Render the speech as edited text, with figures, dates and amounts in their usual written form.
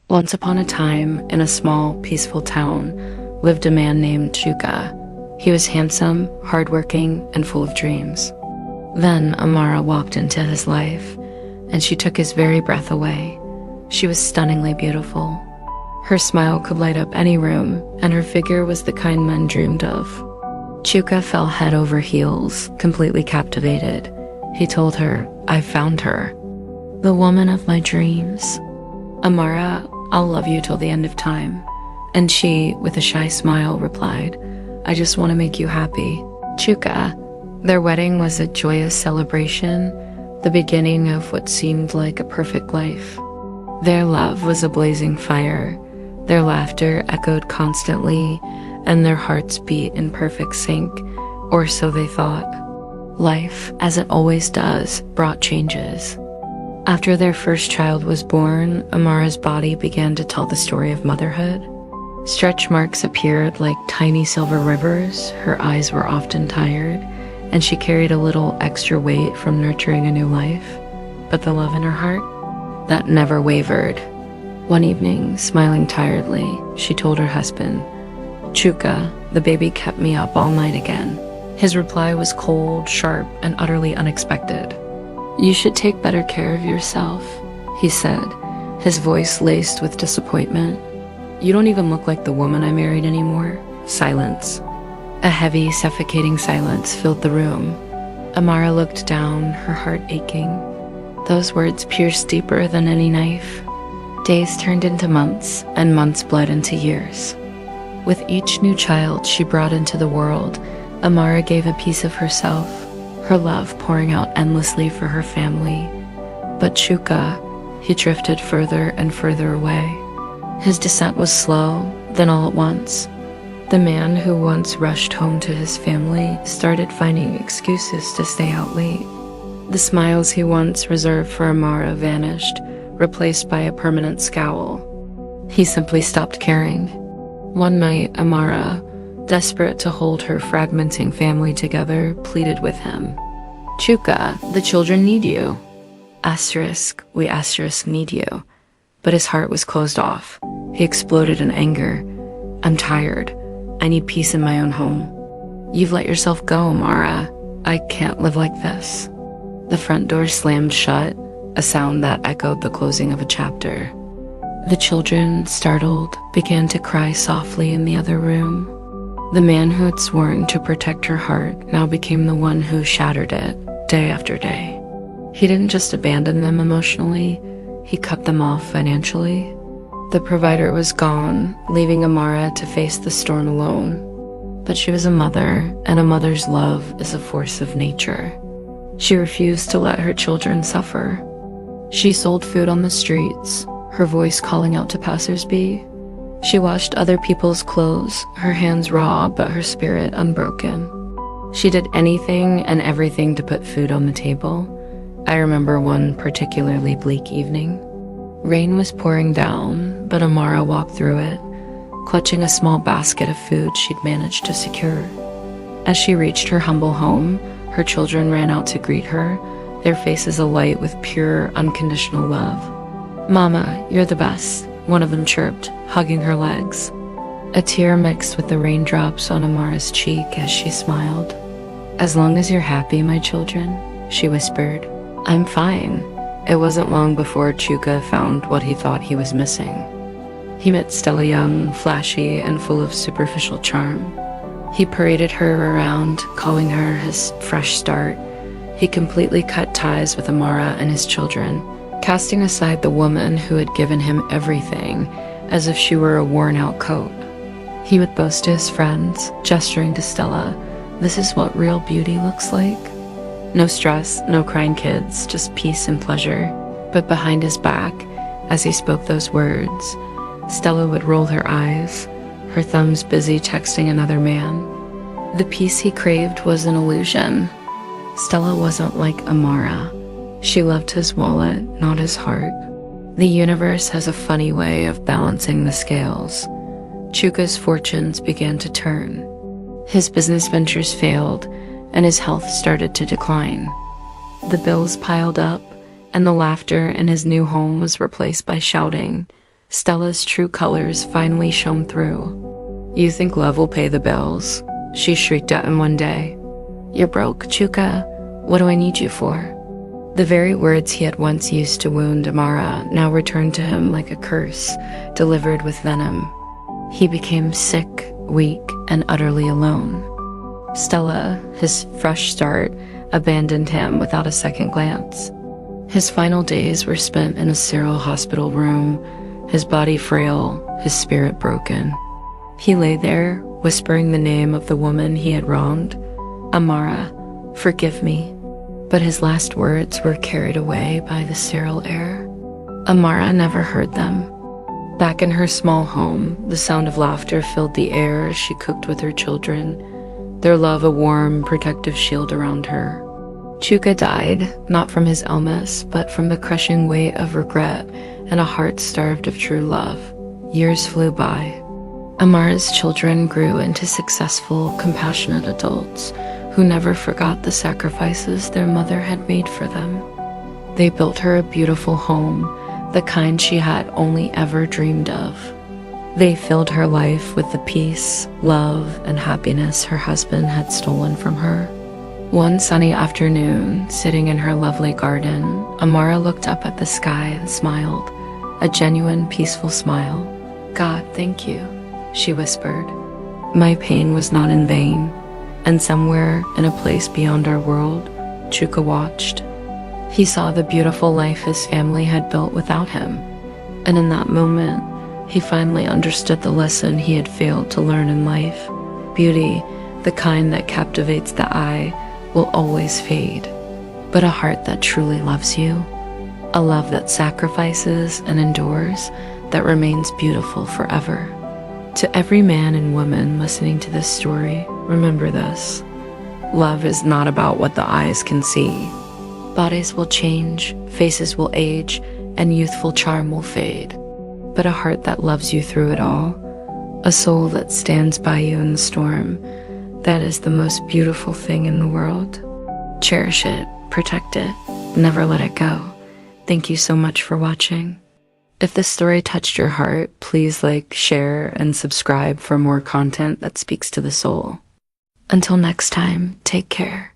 Once upon a time, in a small, peaceful town, lived a man named Chuka. He was handsome, hardworking, and full of dreams. Then Amara walked into his life, and she took his very breath away. She was stunningly beautiful. Her smile could light up any room, and her figure was the kind men dreamed of. Chuka fell head over heels, completely captivated. He told her, "I found her. The woman of my dreams. Amara, I'll love you till the end of time." And she, with a shy smile, replied, "I just want to make you happy." Chuka. Their wedding was a joyous celebration, the beginning of what seemed like a perfect life. Their love was a blazing fire. Their laughter echoed constantly, and their hearts beat in perfect sync, or so they thought. Life, as it always does, brought changes. After their first child was born, Amara's body began to tell the story of motherhood. Stretch marks appeared like tiny silver rivers, her eyes were often tired, and she carried a little extra weight from nurturing a new life. But the love in her heart, that never wavered. One evening, smiling tiredly, she told her husband, "Chuka, the baby kept me up all night again." His reply was cold, sharp, and utterly unexpected. "You should take better care of yourself," he said, his voice laced with disappointment. "You don't even look like the woman I married anymore." Silence. A heavy, suffocating silence filled the room. Amara looked down, her heart aching. Those words pierced deeper than any knife. Days turned into months, and months bled into years. With each new child she brought into the world, Amara gave a piece of herself, her love pouring out endlessly for her family. But Chuka, he drifted further and further away. His descent was slow, then all at once. The man who once rushed home to his family started finding excuses to stay out late. The smiles he once reserved for Amara vanished, replaced by a permanent scowl. He simply stopped caring. One night, Amara, desperate to hold her fragmenting family together, pleaded with him. "Chuka, the children need you." We need you. But his heart was closed off. He exploded in anger. "I'm tired. I need peace in my own home." "You've let yourself go, Amara. I can't live like this." The front door slammed shut, a sound that echoed the closing of a chapter. The children, startled, began to cry softly in the other room. The man who had sworn to protect her heart now became the one who shattered it, day after day. He didn't just abandon them emotionally, he cut them off financially. The provider was gone, leaving Amara to face the storm alone. But she was a mother, and a mother's love is a force of nature. She refused to let her children suffer. She sold food on the streets, her voice calling out to passers-by. She washed other people's clothes, her hands raw but her spirit unbroken. She did anything and everything to put food on the table. I remember one particularly bleak evening. Rain was pouring down, but Amara walked through it, clutching a small basket of food she'd managed to secure. As she reached her humble home, her children ran out to greet her, their faces alight with pure, unconditional love. "Mama, you're the best," one of them chirped, hugging her legs. A tear mixed with the raindrops on Amara's cheek as she smiled. "As long as you're happy, my children," she whispered. "I'm fine." It wasn't long before Chuka found what he thought he was missing. He met Stella young, flashy, and full of superficial charm. He paraded her around, calling her his fresh start. He completely cut ties with Amara and his children, casting aside the woman who had given him everything, as if she were a worn-out coat. He would boast to his friends, gesturing to Stella, "This is what real beauty looks like." No stress, no crying kids, just peace and pleasure. But behind his back, as he spoke those words, Stella would roll her eyes, her thumbs busy texting another man. The peace he craved was an illusion. Stella wasn't like Amara. She loved his wallet, not his heart. The universe has a funny way of balancing the scales. Chuka's fortunes began to turn. His business ventures failed, and his health started to decline. The bills piled up, and the laughter in his new home was replaced by shouting. Stella's true colors finally shone through. "You think love will pay the bills?" she shrieked at him one day. "You're broke, Chuka. What do I need you for?" The very words he had once used to wound Amara now returned to him like a curse, delivered with venom. He became sick, weak, and utterly alone. Stella, his fresh start, abandoned him without a second glance. His final days were spent in a sterile hospital room, his body frail, his spirit broken. He lay there, whispering the name of the woman he had wronged. "Amara, forgive me." But his last words were carried away by the sterile air. Amara never heard them. Back in her small home, the sound of laughter filled the air as she cooked with her children, their love a warm, protective shield around her. Chuka died, not from his illness, but from the crushing weight of regret and a heart starved of true love. Years flew by. Amara's children grew into successful, compassionate adults who never forgot the sacrifices their mother had made for them. They built her a beautiful home, the kind she had only ever dreamed of. They filled her life with the peace, love, and happiness her husband had stolen from her. One sunny afternoon, sitting in her lovely garden, Amara looked up at the sky and smiled, a genuine, peaceful smile. "God, thank you," she whispered. "My pain was not in vain." And somewhere, in a place beyond our world, Chuka watched. He saw the beautiful life his family had built without him. And in that moment, he finally understood the lesson he had failed to learn in life. Beauty, the kind that captivates the eye, will always fade. But a heart that truly loves you, a love that sacrifices and endures, that remains beautiful forever. To every man and woman listening to this story, remember this. Love is not about what the eyes can see. Bodies will change, faces will age, and youthful charm will fade. But a heart that loves you through it all, a soul that stands by you in the storm, that is the most beautiful thing in the world. Cherish it, protect it, never let it go. Thank you so much for watching. If this story touched your heart, please like, share, and subscribe for more content that speaks to the soul. Until next time, take care.